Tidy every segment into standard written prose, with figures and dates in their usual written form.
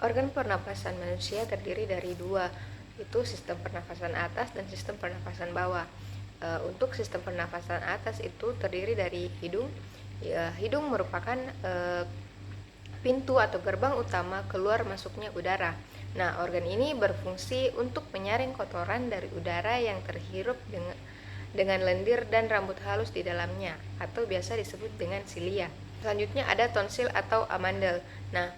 Organ pernapasan manusia terdiri dari dua, itu sistem pernapasan atas dan sistem pernapasan bawah. Untuk sistem pernapasan atas itu terdiri dari hidung. Hidung merupakan pintu atau gerbang utama keluar masuknya udara. Nah, organ ini berfungsi untuk menyaring kotoran dari udara yang terhirup dengan lendir dan rambut halus di dalamnya, atau biasa disebut dengan silia. Selanjutnya ada tonsil atau amandel. Nah,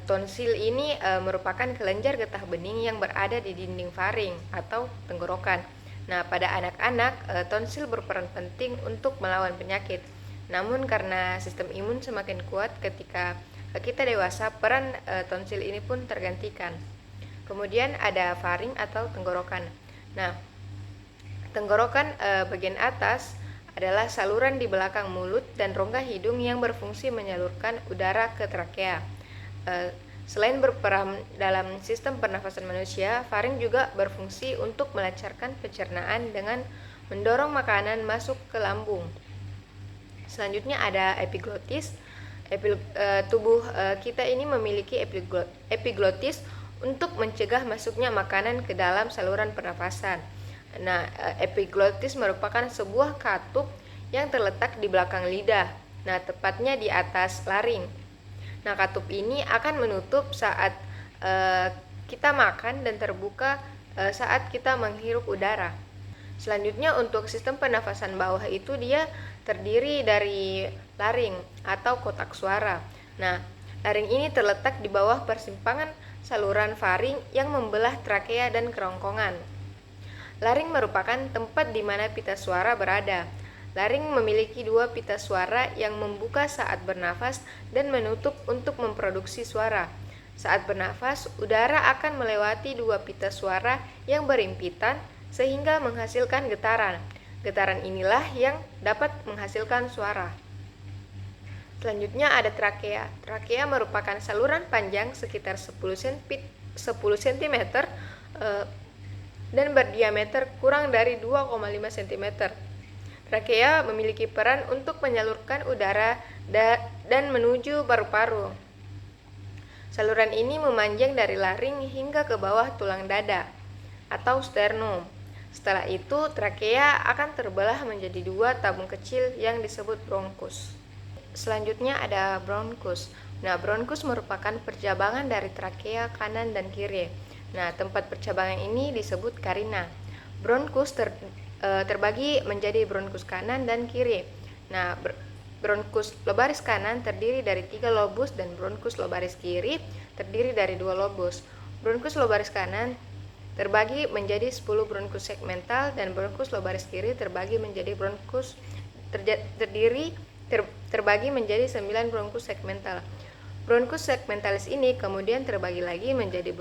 tonsil ini merupakan kelenjar getah bening yang berada di dinding faring atau tenggorokan. Nah, pada anak-anak, tonsil berperan penting untuk melawan penyakit. Namun karena sistem imun semakin kuat ketika kita dewasa, peran tonsil ini pun tergantikan. Kemudian ada faring atau tenggorokan. Nah, tenggorokan bagian atas adalah saluran di belakang mulut dan rongga hidung yang berfungsi menyalurkan udara ke trakea. Selain berperan dalam sistem pernafasan manusia, faring juga berfungsi untuk melancarkan pencernaan dengan mendorong makanan masuk ke lambung. Selanjutnya ada epiglotis. Tubuh kita ini memiliki epiglotis untuk mencegah masuknya makanan ke dalam saluran pernafasan. Nah, epiglotis merupakan sebuah katup yang terletak di belakang lidah. Nah, tepatnya di atas laring. Nah, katup ini akan menutup saat kita makan dan terbuka saat kita menghirup udara. Selanjutnya untuk sistem pernafasan bawah itu dia terdiri dari laring atau kotak suara. Nah, laring ini terletak di bawah persimpangan saluran faring yang membelah trakea dan kerongkongan. Laring merupakan tempat di mana pita suara berada. Laring memiliki dua pita suara yang membuka saat bernafas dan menutup untuk memproduksi suara. Saat bernafas, udara akan melewati dua pita suara yang berimpitan sehingga menghasilkan getaran. Getaran inilah yang dapat menghasilkan suara. Selanjutnya ada trakea. Trakea merupakan saluran panjang sekitar 10 cm dan berdiameter kurang dari 2,5 cm. Trakea memiliki peran untuk menyalurkan udara dan menuju paru-paru. Saluran ini memanjang dari laring hingga ke bawah tulang dada atau sternum. Setelah itu, trakea akan terbelah menjadi dua tabung kecil yang disebut bronkus. Selanjutnya ada bronkus. Nah, bronkus merupakan percabangan dari trakea kanan dan kiri. Nah, tempat percabangan ini disebut karina. Bronkus terbagi menjadi bronkus kanan dan kiri. Nah, bronkus lobaris kanan terdiri dari 3 lobus dan bronkus lobaris kiri terdiri dari 2 lobus. Bronkus lobaris kanan terbagi menjadi 10 bronkus segmental dan bronkus lobaris kiri terbagi menjadi terbagi menjadi 9 bronkus segmental. Bronkus segmentalis ini kemudian terbagi lagi menjadi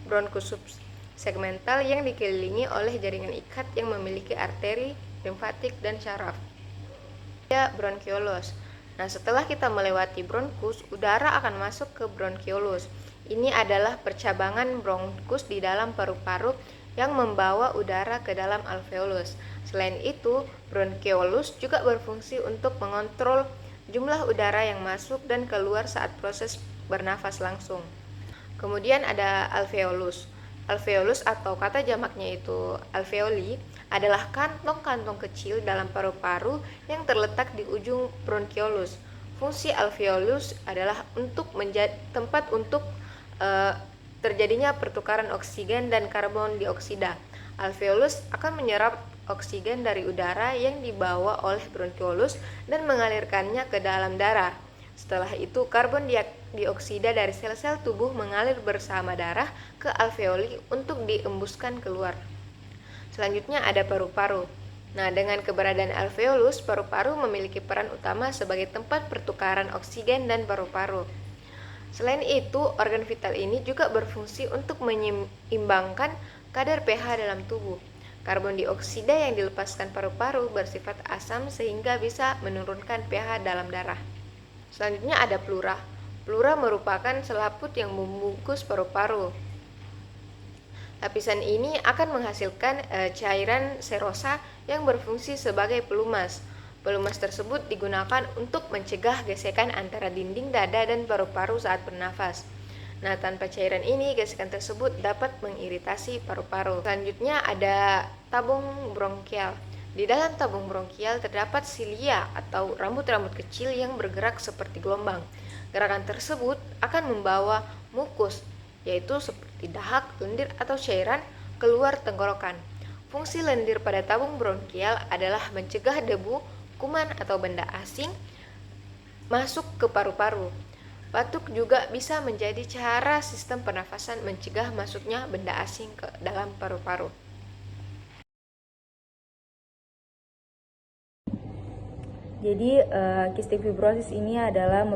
bronkus subsegmental yang dikelilingi oleh jaringan ikat yang memiliki arteri, limfatik, dan syaraf. Bronkiolus. Nah, setelah kita melewati bronkus, udara akan masuk ke bronkiolus. Ini adalah percabangan bronkus di dalam paru-paru yang membawa udara ke dalam alveolus. Selain itu, bronkiolus juga berfungsi untuk mengontrol jumlah udara yang masuk dan keluar saat proses bernafas langsung. Kemudian ada alveolus. Alveolus atau kata jamaknya itu alveoli adalah kantong-kantong kecil dalam paru-paru yang terletak di ujung bronkiolus. Fungsi alveolus adalah untuk menjadi tempat untuk terjadinya pertukaran oksigen dan karbon dioksida. Alveolus akan menyerap oksigen dari udara yang dibawa oleh bronkiolus dan mengalirkannya ke dalam darah. Setelah itu, karbon dioksida dari sel-sel tubuh mengalir bersama darah ke alveoli untuk diembuskan keluar. Selanjutnya ada paru-paru. Nah, dengan keberadaan alveolus, paru-paru memiliki peran utama sebagai tempat pertukaran oksigen dan paru-paru. Selain itu, organ vital ini juga berfungsi untuk menyeimbangkan kadar pH dalam tubuh. Karbon dioksida yang dilepaskan paru-paru bersifat asam sehingga bisa menurunkan pH dalam darah. Selanjutnya ada pleura. Pleura merupakan selaput yang membungkus paru-paru. Lapisan ini akan menghasilkan cairan serosa yang berfungsi sebagai pelumas. Pelumas tersebut digunakan untuk mencegah gesekan antara dinding dada dan paru-paru saat bernafas. Nah, tanpa cairan ini, gesekan tersebut dapat mengiritasi paru-paru. Selanjutnya ada tabung bronkial. Di dalam tabung bronkial terdapat silia atau rambut-rambut kecil yang bergerak seperti gelombang. Gerakan tersebut akan membawa mukus, yaitu seperti dahak, lendir, atau cairan keluar tenggorokan. Fungsi lendir pada tabung bronkial adalah mencegah debu, kuman, atau benda asing masuk ke paru-paru. Batuk juga bisa menjadi cara sistem pernafasan mencegah masuknya benda asing ke dalam paru-paru. Jadi kistik fibrosis ini adalah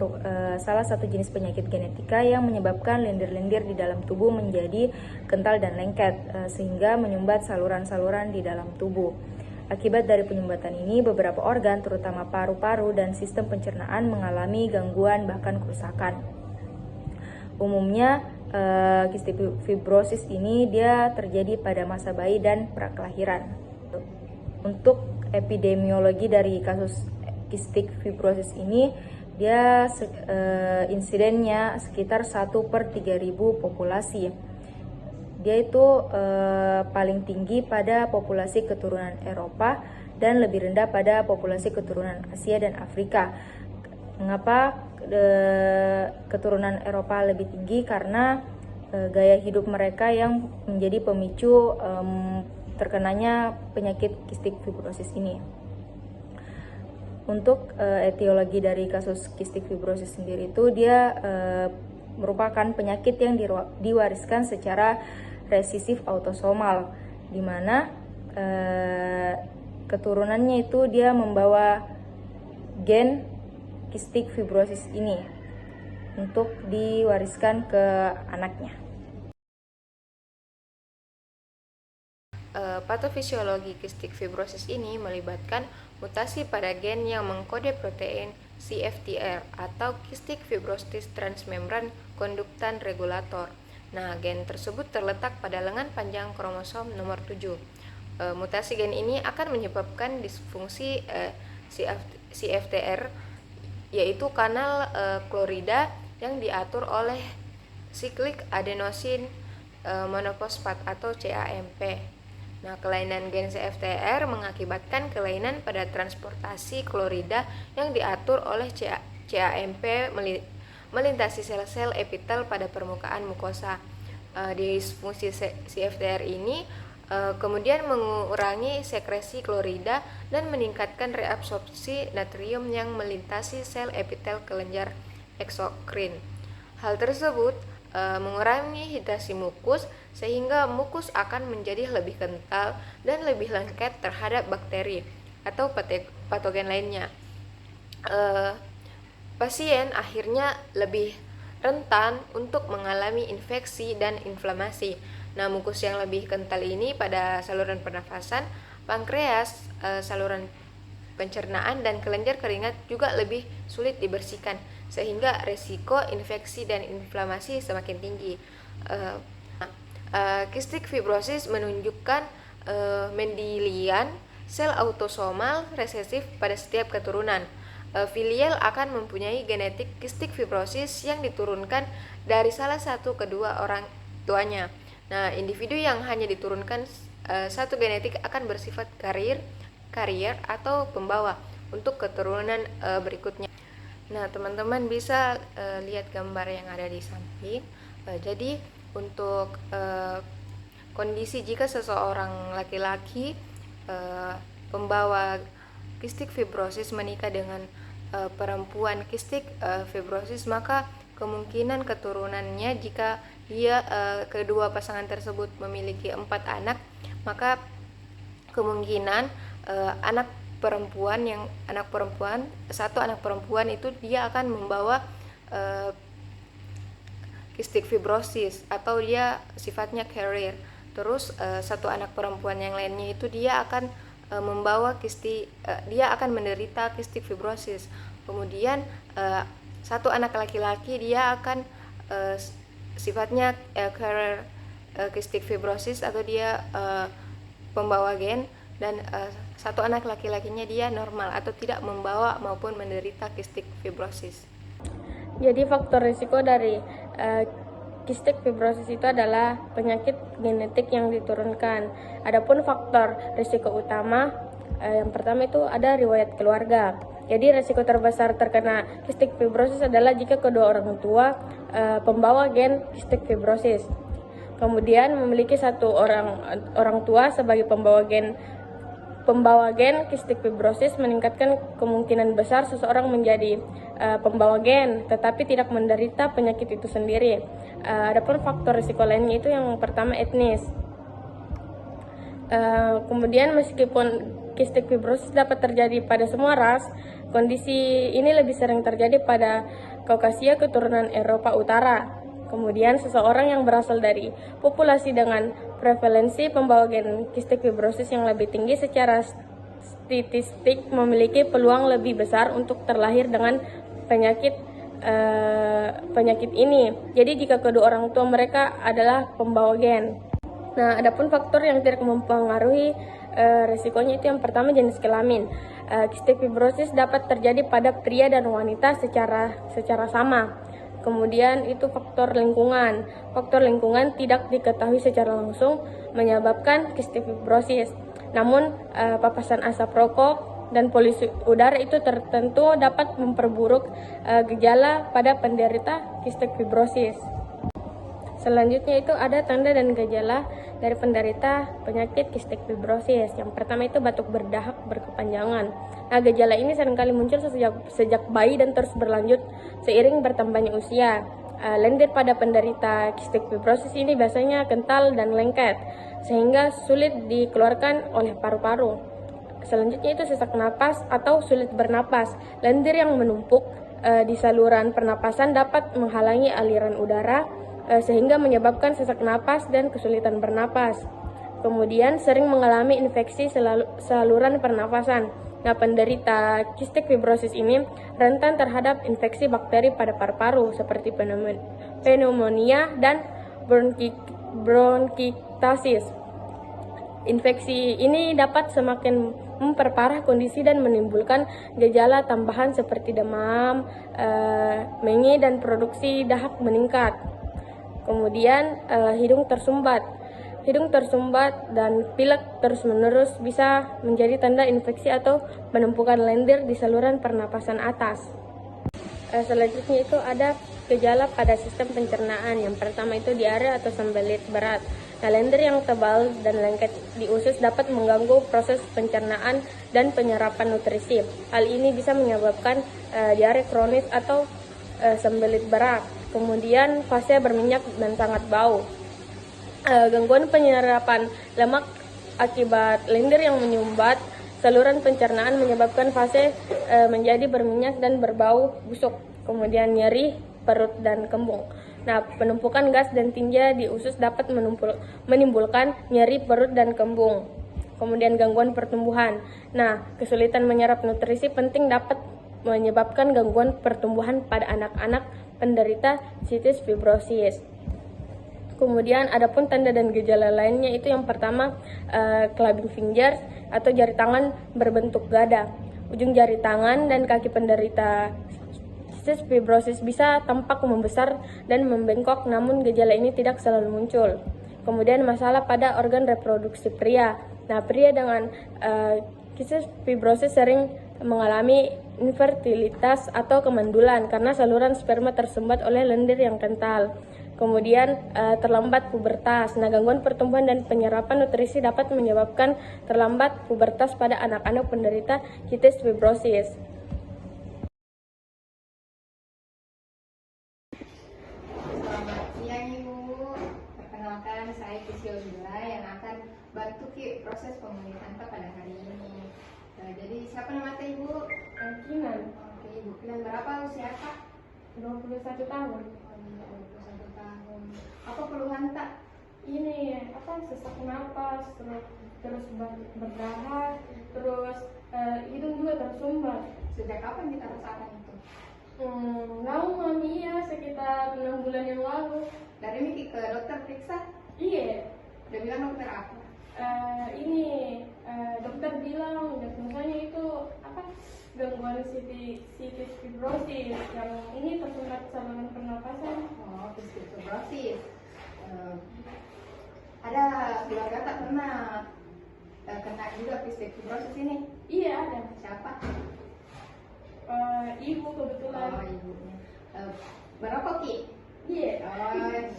salah satu jenis penyakit genetika yang menyebabkan lendir-lendir di dalam tubuh menjadi kental dan lengket, sehingga menyumbat saluran-saluran di dalam tubuh. Akibat dari penyumbatan ini, beberapa organ, terutama paru-paru dan sistem pencernaan, mengalami gangguan bahkan kerusakan. Umumnya, kistik fibrosis ini dia terjadi pada masa bayi dan prakelahiran. Untuk epidemiologi dari kasus kistik fibrosis ini, dia insidennya sekitar 1/3000 populasi. Dia itu paling tinggi pada populasi keturunan Eropa dan lebih rendah pada populasi keturunan Asia dan Afrika. Mengapa keturunan Eropa lebih tinggi? Karena gaya hidup mereka yang menjadi pemicu terkenanya penyakit kistik fibrosis ini. Untuk etiologi dari kasus kistik fibrosis sendiri itu, dia merupakan penyakit yang diwariskan secara resisif autosomal, di mana keturunannya itu dia membawa gen kistik fibrosis ini untuk diwariskan ke anaknya. Patofisiologi kistik fibrosis ini melibatkan mutasi pada gen yang mengkode protein CFTR atau Cystic Fibrosis Transmembran Conductan Regulator. Nah, gen tersebut terletak pada lengan panjang kromosom nomor 7. Mutasi gen ini akan menyebabkan disfungsi CFTR, yaitu kanal klorida yang diatur oleh cyclic adenosine monofosfat atau CAMP. Nah, kelainan gen CFTR mengakibatkan kelainan pada transportasi klorida yang diatur oleh CAMP melintasi sel-sel epitel pada permukaan mukosa. Disfungsi CFTR ini kemudian mengurangi sekresi klorida dan meningkatkan reabsorpsi natrium yang melintasi sel epitel kelenjar eksokrin. Hal tersebut mengurangi hidrasi mukus, sehingga mukus akan menjadi lebih kental dan lebih lengket terhadap bakteri atau patogen lainnya. Pasien akhirnya lebih rentan untuk mengalami infeksi dan inflamasi. Nah, mukus yang lebih kental ini pada saluran pernafasan, pankreas, saluran pencernaan, dan kelenjar keringat juga lebih sulit dibersihkan, sehingga resiko infeksi dan inflamasi semakin tinggi. Kistik fibrosis menunjukkan mendelian sel autosomal resesif pada setiap keturunan. Filial akan mempunyai genetik kistik fibrosis yang diturunkan dari salah satu kedua orang tuanya. Nah, individu yang hanya diturunkan satu genetik akan bersifat karier atau pembawa untuk keturunan berikutnya. Nah, teman-teman bisa lihat gambar yang ada di samping. Jadi untuk kondisi jika seseorang laki-laki pembawa kistik fibrosis menikah dengan perempuan kistik fibrosis, maka kemungkinan keturunannya, jika dia kedua pasangan tersebut memiliki 4 anak, maka kemungkinan satu anak perempuan itu dia akan membawa kistik fibrosis atau dia sifatnya carrier. Terus satu anak perempuan yang lainnya itu dia akan membawa dia akan menderita kistik fibrosis. Kemudian satu anak laki-laki dia akan sifatnya carrier kistik fibrosis atau dia pembawa gen, dan satu anak laki-lakinya dia normal atau tidak membawa maupun menderita kistik fibrosis. Jadi faktor risiko dari Kistik fibrosis itu adalah penyakit genetik yang diturunkan. Adapun faktor risiko utama, yang pertama itu ada riwayat keluarga. Jadi risiko terbesar terkena kistik fibrosis adalah jika kedua orang tua pembawa gen kistik fibrosis. Kemudian memiliki satu orang tua sebagai pembawa gen kistik fibrosis meningkatkan kemungkinan besar seseorang menjadi pembawa gen, tetapi tidak menderita penyakit itu sendiri. Adapun faktor risiko lainnya itu yang pertama etnis. Kemudian meskipun kistik fibrosis dapat terjadi pada semua ras, kondisi ini lebih sering terjadi pada Kaukasia keturunan Eropa Utara. Kemudian seseorang yang berasal dari populasi dengan prevalensi pembawa gen kistik fibrosis yang lebih tinggi secara statistik memiliki peluang lebih besar untuk terlahir dengan penyakit ini. Jadi jika kedua orang tua mereka adalah pembawa gen. Nah, adapun faktor yang tidak mempengaruhi risikonya itu yang pertama jenis kelamin. Kistik fibrosis dapat terjadi pada pria dan wanita secara sama. Kemudian itu faktor lingkungan. Faktor lingkungan tidak diketahui secara langsung menyebabkan kistik fibrosis. Namun papasan asap rokok dan polusi udara itu tertentu dapat memperburuk gejala pada penderita kistik fibrosis. Selanjutnya itu ada tanda dan gejala dari penderita penyakit kistik fibrosis. Yang pertama itu batuk berdahak berkepanjangan. Nah, gejala ini seringkali muncul sejak bayi dan terus berlanjut seiring bertambahnya usia. Lendir pada penderita kistik fibrosis ini biasanya kental dan lengket, sehingga sulit dikeluarkan oleh paru-paru. Selanjutnya itu sesak napas atau sulit bernapas. Lendir yang menumpuk di saluran pernapasan dapat menghalangi aliran udara, sehingga menyebabkan sesak napas dan kesulitan bernapas. Kemudian sering mengalami infeksi saluran pernapasan. Nah, penderita kistik fibrosis ini rentan terhadap infeksi bakteri pada paru-paru seperti pneumonia dan bronkitis. Infeksi ini dapat semakin memperparah kondisi dan menimbulkan gejala tambahan seperti demam, menge, dan produksi dahak meningkat. Kemudian hidung tersumbat dan pilek terus-menerus bisa menjadi tanda infeksi atau penumpukan lendir di saluran pernapasan atas. Selanjutnya itu ada gejala pada sistem pencernaan. Yang pertama itu diare atau sembelit berat. Nah, lendir yang tebal dan lengket di usus dapat mengganggu proses pencernaan dan penyerapan nutrisi. Hal ini bisa menyebabkan diare kronis atau sembelit berat. Kemudian fase berminyak dan sangat bau. Gangguan penyerapan lemak akibat lendir yang menyumbat saluran pencernaan menyebabkan fase menjadi berminyak dan berbau busuk. Kemudian nyeri perut dan kembung. Nah, penumpukan gas dan tinja di usus dapat menimbulkan nyeri perut dan kembung. Kemudian gangguan pertumbuhan. Nah, kesulitan menyerap nutrisi penting dapat menyebabkan gangguan pertumbuhan pada anak-anak penderita kistik fibrosis. Kemudian adapun tanda dan gejala lainnya itu yang pertama clubbing fingers atau jari tangan berbentuk gada. Ujung jari tangan dan kaki penderita kistik fibrosis bisa tampak membesar dan membengkok, namun gejala ini tidak selalu muncul. Kemudian masalah pada organ reproduksi pria. Nah, pria dengan kistik fibrosis sering mengalami infertilitas atau kemandulan karena saluran sperma tersumbat oleh lendir yang kental. Kemudian terlambat pubertas. Nah, gangguan pertumbuhan dan penyerapan nutrisi dapat menyebabkan terlambat pubertas pada anak-anak penderita kistik fibrosis. Selamat siang Ibu. Perkenalkan saya Kisyolila yang akan bantu proses pemulihan pada hari ini. Jadi siapa nama Ibu? Kinan, Oke, Ibu Kinan berapa usia Kak? 21 tahun. 21 tahun. Apa keluhan tak? Ini sesak napas, terus berdahak, terus hidung juga tersumbat. Sejak kapan kita rasakan itu? Lama ya, sekitar 6 bulan yang lalu. Dari Miki ke dokter periksa? Iya. Udah bilang dokter apa? Dokter bilang diagnosanya itu gangguan kistik fibrosis yang ini tersumbat saluran pernapasan. Oh, cystic fibrosis. Ada keluarga tak pernah kena juga cystic fibrosis ini? Iya ada. Siapa? Ibu kebetulan. Oh, ibunya. Berapa Ki? Iya. Oh, iya.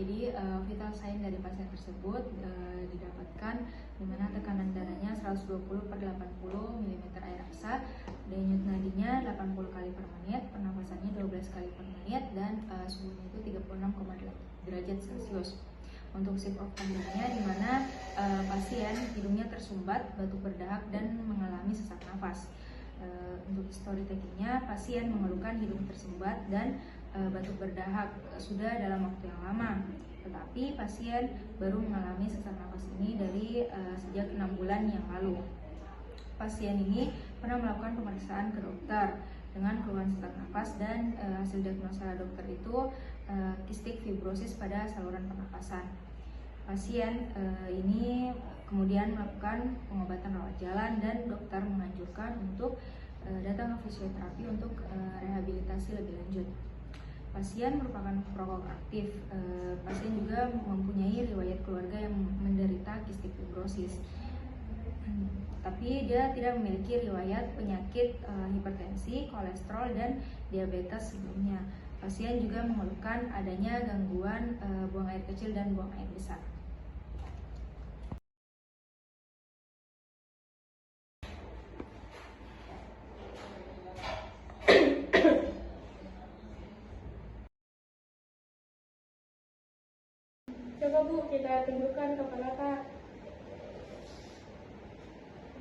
Jadi vital sign dari pasien tersebut didapatkan di mana tekanan darahnya 120/80 mm air aksa, denyut nadinya 80 kali per menit, pernapasannya 12 kali per menit, dan suhunya itu 36,8 derajat Celcius. Untuk shape of conduct-nya di mana pasien hidungnya tersumbat, batuk berdahak, dan mengalami sesak nafas. Untuk history taking-nya, pasien mengeluhkan hidung tersumbat dan batuk berdahak sudah dalam waktu yang lama, tetapi pasien baru mengalami sesak nafas ini dari sejak 6 bulan yang lalu. Pasien ini pernah melakukan pemeriksaan ke dokter dengan keluhan sesak nafas, dan hasil diagnosa dokter itu cystic fibrosis pada saluran pernapasan. Pasien ini kemudian melakukan pengobatan rawat jalan, dan dokter menganjurkan untuk datang ke fisioterapi untuk rehabilitasi lebih lanjut. Pasien merupakan perokok aktif. Pasien juga mempunyai riwayat keluarga yang menderita cystic fibrosis, tapi dia tidak memiliki riwayat penyakit hipertensi, kolesterol, dan diabetes sebelumnya. Pasien juga mengeluhkan adanya gangguan buang air kecil dan buang air besar. Coba Bu, kita tunjukkan kepala Kak.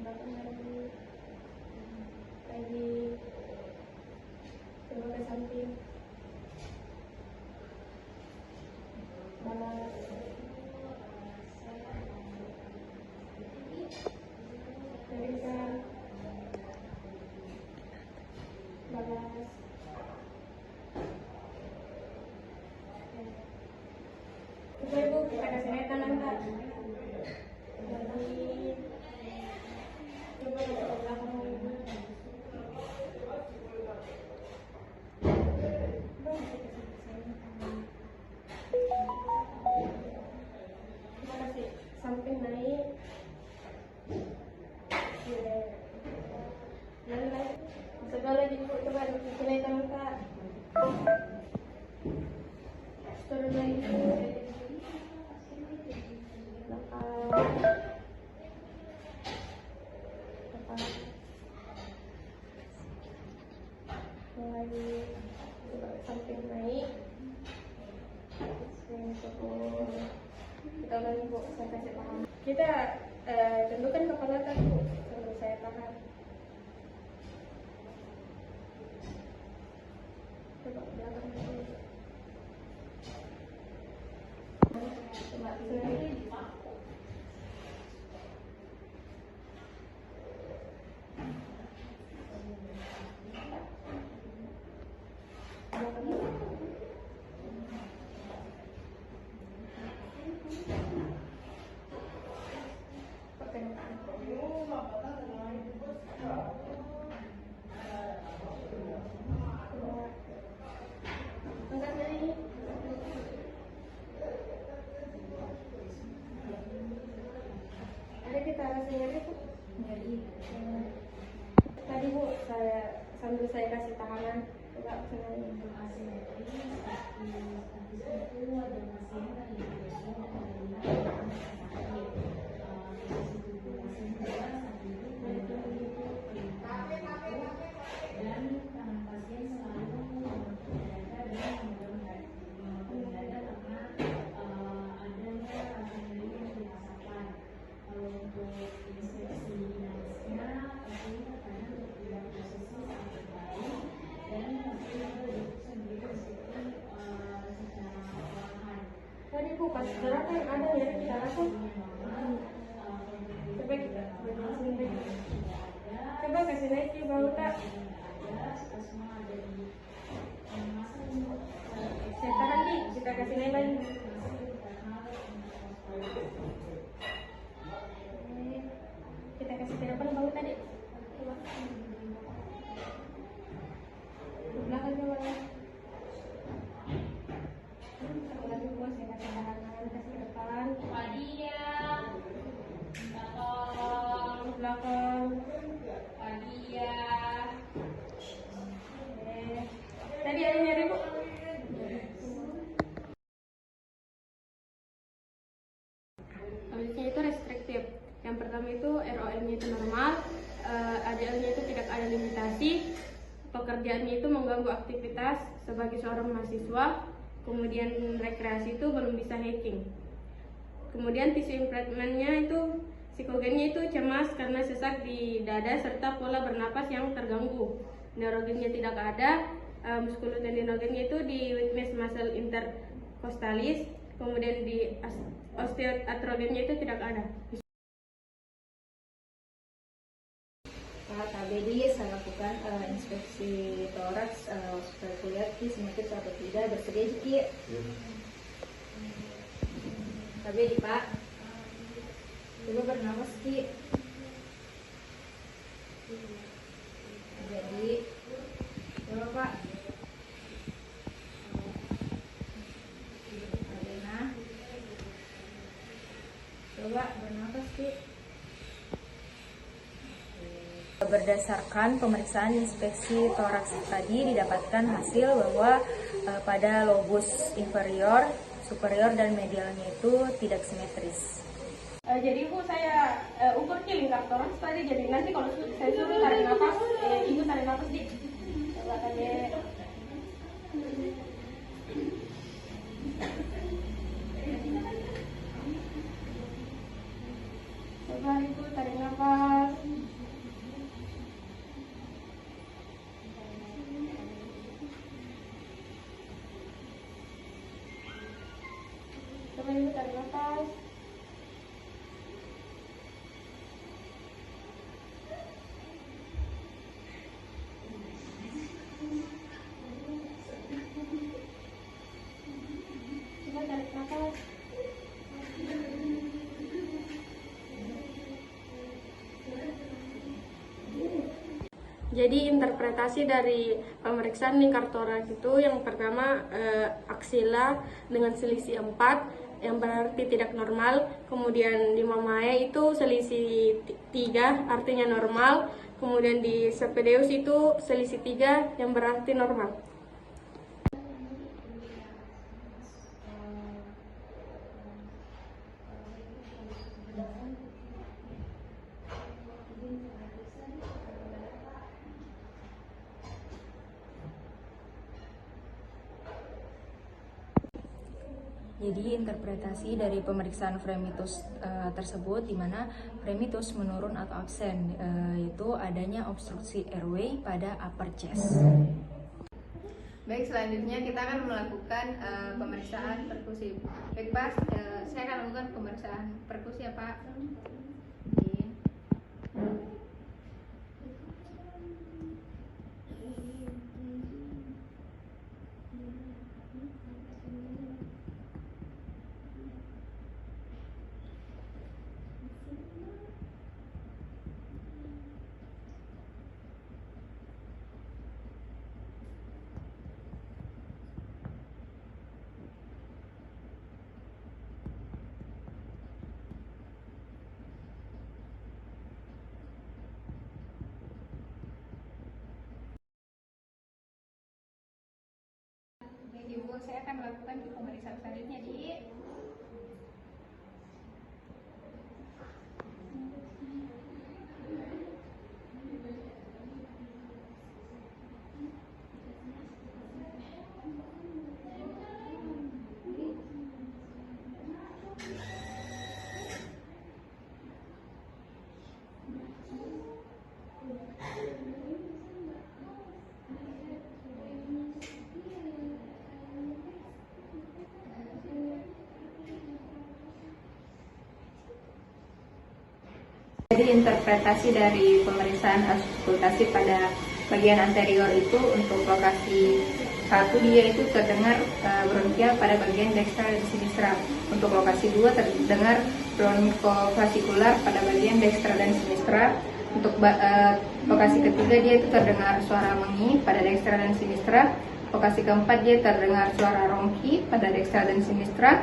Belakang lagi. Coba ke samping. Balas. Berikan. Balas. Coba Ibu, kita kasih naik tangan Kak. Lagi. Coba ke belakang Ibu. Coba kasih samping naik. Lalu naik. Coba lagi Bu, coba kasih naik tangan Kak. Turun lagi Bu. Lagi coba samping naik. Kita ulangi Bu, saya kasih paham. Kita tentukan kepala Kak Bu, sambil saya tahan. Ada kita rasanya itu nyeri. Tadi Bu, sambil saya kasih tangan, coba senang. Tadi Bu, pas gerak kan ada nyeri di sana tuh. Coba kasih naik ke bawah tak. Saya tahan di, kita kasih naik lagi. Kita kasih ke depan bawah tadi. Coba. Ke belakang coba. Lagi buat saya kasih tahan, kasih ke depan. Ke belakang. Tadi ada nyeri Bu. Auditnya itu restriktif. Yang pertama itu ROM-nya itu normal, ADL-nya itu tidak ada limitasi, pekerjaannya itu mengganggu aktivitas sebagai seorang mahasiswa, kemudian rekreasi itu belum bisa hacking. Kemudian tissue implant-nya itu psikogennya itu cemas karena sesak di dada serta pola bernapas yang terganggu. Neurogennya tidak ada, muskulotendinogennya itu di weakness muscle intercostalis, kemudian di osteoartrogennya itu tidak ada. Saat KBD saya lakukan inspeksi toraks supaya kulihat Ki simetris atau tidak. Bersedia Ki? KBD Pak, coba bernapas Ki. Jadi coba Pak. Adena, coba bernapas Ki. Berdasarkan pemeriksaan inspeksi toraks tadi didapatkan hasil bahwa pada lobus inferior, superior dan medialnya itu tidak simetris. Jadi Bu, saya ukur Ki lingkar toraks tadi. Jadi nanti kalau saya suruh tarik nafas, Ibu tarik nafas di. Coba tadi. Coba Ibu tarik nafas. Coba Ibu tarik nafas. Coba tarik nafas. Jadi interpretasi dari pemeriksaan lingkar toraks itu yang pertama aksila dengan selisih 4 yang berarti tidak normal, kemudian di mamae itu selisih 3 artinya normal, kemudian di sepedeus itu selisih 3 yang berarti normal. Jadi interpretasi dari pemeriksaan fremitus tersebut di mana fremitus menurun atau absen, yaitu adanya obstruksi airway pada upper chest. Baik, selanjutnya kita akan melakukan pemeriksaan perkusi. Baik Pak, saya akan lakukan pemeriksaan perkusi ya Pak. Oke. Baik Ibu, saya akan melakukan pemeriksaan selanjutnya di Jadi interpretasi dari pemeriksaan auskultasi pada bagian anterior itu untuk lokasi 1 dia itu terdengar bronkial pada bagian dextra dan sinistra. Untuk lokasi 2 terdengar bronkofasikular pada bagian dextra dan sinistra. Untuk lokasi ketiga dia itu terdengar suara mengi pada dextra dan sinistra. Lokasi keempat dia terdengar suara rongki pada dextra dan sinistra.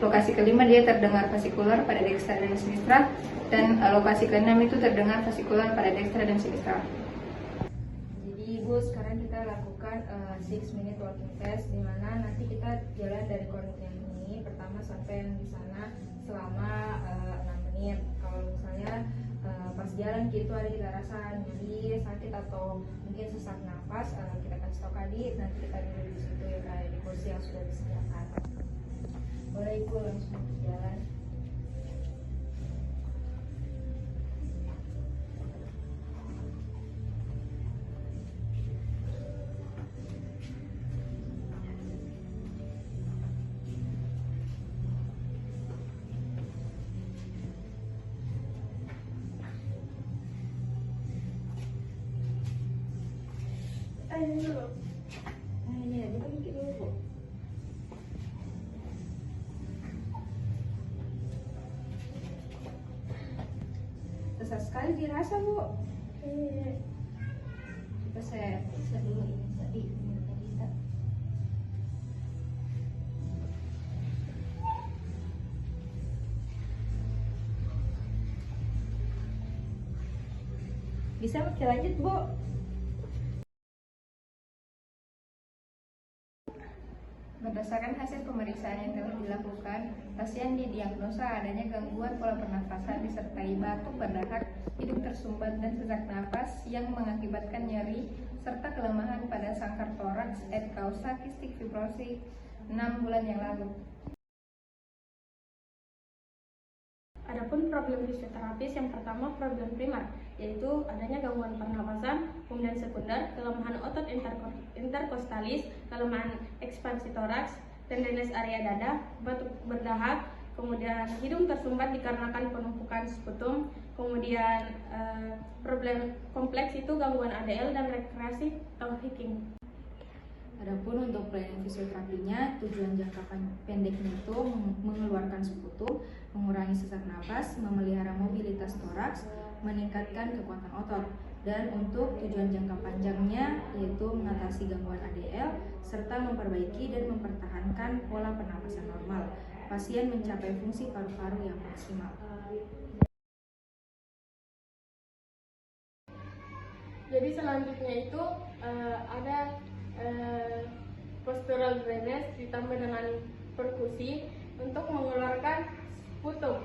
Lokasi kelima dia terdengar fasikular pada dextra dan sinistra, dan lokasi keenam itu terdengar fasikular pada dextra dan sinistra. Jadi Ibu, sekarang kita lakukan 6 minute walking test, di mana nanti kita jalan dari koordinat yang ini pertama sampai yang di sana selama 6 menit. Kalau misalnya pas jalan gitu ada kita rasa nyeri, sakit atau mungkin sesak nafas, kita kasih tahu Kadi, nanti kita duduk di situ ya kayak di kursi yang sudah disediakan. Boleh Ibu langsung jalan. Ini aja kan dikit dulu Bu. Besar sekali dirasa Bu. Coba saya periksa dulu ini tadi. Bisa makin lanjut Bu. Berdasarkan hasil pemeriksaan yang telah dilakukan, pasien didiagnosa adanya gangguan pola pernafasan disertai batuk berdahak, hidung tersumbat dan sesak napas yang mengakibatkan nyeri serta kelemahan pada sangkar toraks et causa cystic fibrosis 6 bulan yang lalu. Adapun problem fisioterapis yang pertama problem primer, yaitu adanya gangguan pernapasan, kemudian sekunder, kelemahan otot interkostalis, kelemahan ekspansi toraks, tendines area dada, batuk berdahak, kemudian hidung tersumbat dikarenakan penumpukan sputum, kemudian problem kompleks itu gangguan ADL dan rekreasi atau hiking. Adapun untuk pelayanan fisioterapinya, tujuan jangka pendeknya itu mengeluarkan sputum, mengurangi sesak napas, memelihara mobilitas toraks, meningkatkan kekuatan otot. Dan untuk tujuan jangka panjangnya yaitu mengatasi gangguan ADL serta memperbaiki dan mempertahankan pola pernapasan normal. Pasien mencapai fungsi paru-paru yang maksimal. Jadi selanjutnya itu ada postural drainage ditambah dengan perkusi untuk mengeluarkan sputum.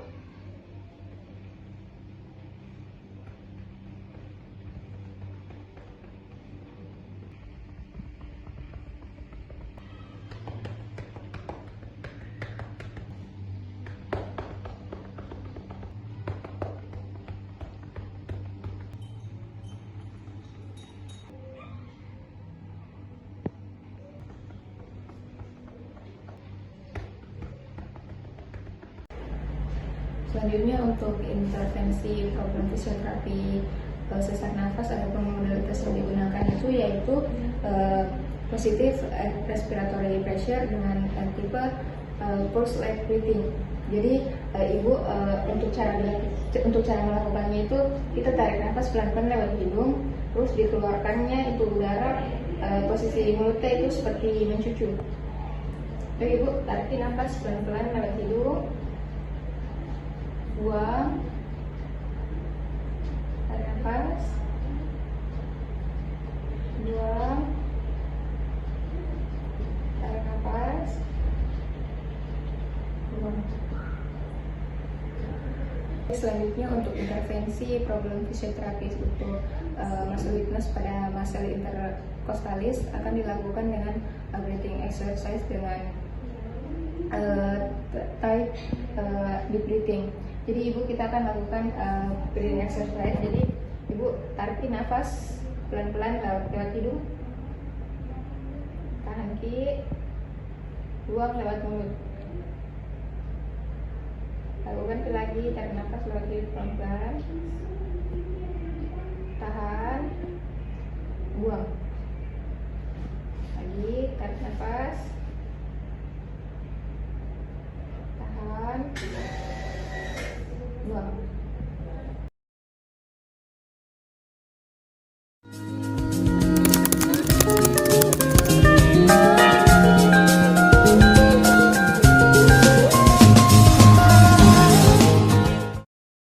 Selanjutnya untuk intervensi program fisioterapi sesak nafas, ada modalitas yang digunakan itu yaitu positive respiratory pressure dengan tipe pulse leg breathing. Jadi ibu untuk cara melakukannya itu kita tarik nafas pelan-pelan lewat hidung, terus dikeluarkannya itu udara, posisi mulutnya itu seperti mencucu. Oke, ibu tarik nafas pelan-pelan lewat hidung, buang, tarik nafas, buang, tarik nafas, buang. Selanjutnya untuk intervensi problem fisioterapis untuk muscle weakness pada muscle intercostalis akan dilakukan dengan breathing exercise dengan type deep breathing. Jadi ibu kita akan lakukan breathing exercise. Jadi ibu tarik nafas pelan-pelan lewat hidung, tahan ki, buang lewat mulut. Lakukan lagi, tarik nafas lewat hidung pelan-pelan, tahan, buang. Lagi, tarik nafas, tahan,